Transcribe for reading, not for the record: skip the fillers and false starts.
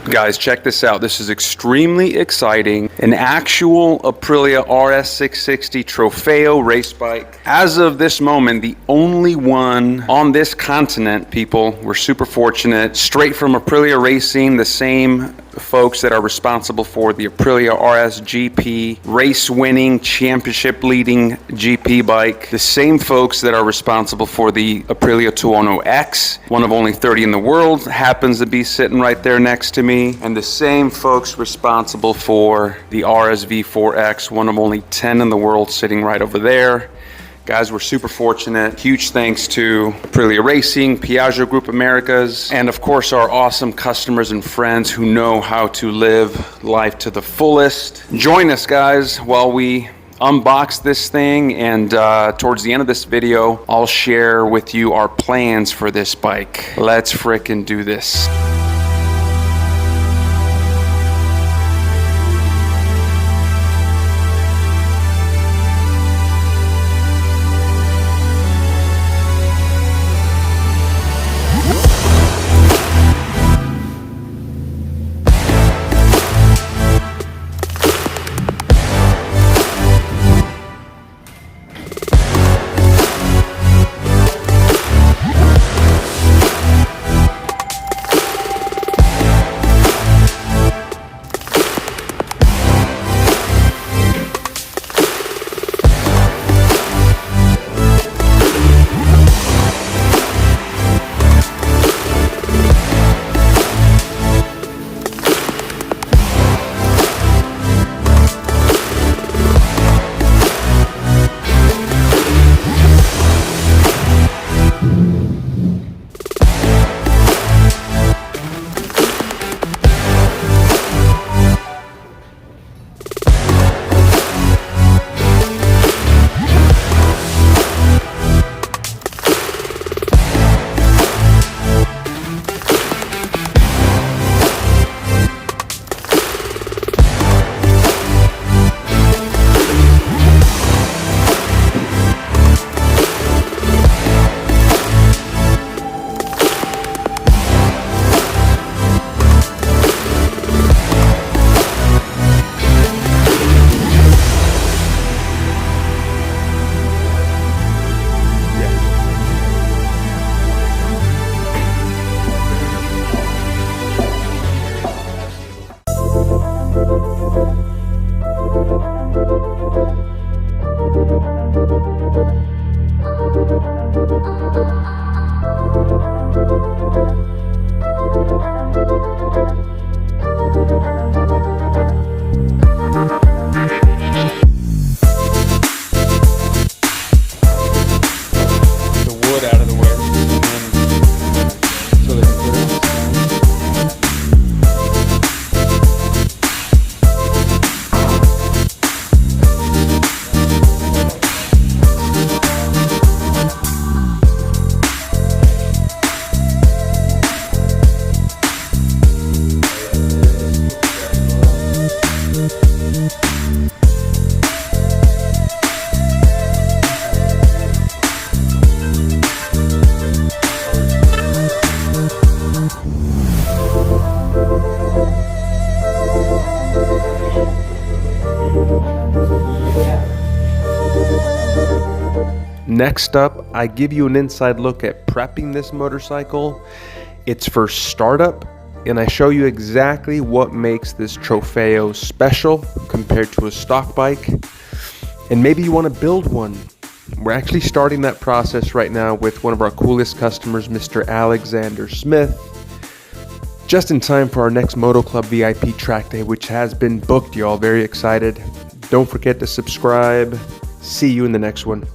Guys, check this out. This is extremely exciting. An actual Aprilia RS660 TROFEO race bike. As of this moment, the only one on this continent, people. We're super fortunate. Straight from Aprilia Racing, the same folks that are responsible for the Aprilia RS race-winning, championship-leading GP bike. The same folks that are responsible for the Aprilia 210X, one of only 30 in the world, happens to be sitting right there next to me. And the same folks responsible for the RSV4X, one of only 10 in the world, sitting right over there. Guys, we're super fortunate. Huge thanks to Aprilia Racing, Piaggio Group Americas, and of course our awesome customers and friends who know how to live life to the fullest. Join us, guys, while we unbox this thing, and towards the end of this video, I'll share with you our plans for this bike. Let's frickin' do this. Next up, I give you an inside look at prepping this motorcycle. It's for startup, and I show you exactly what makes this TROFEO special compared to a stock bike. And maybe you want to build one. We're actually starting that process right now with one of our coolest customers, Mr. Alexander Smith, just in time for our next Moto Club VIP track day, which has been booked, y'all. Very excited. Don't forget to subscribe. See you in the next one.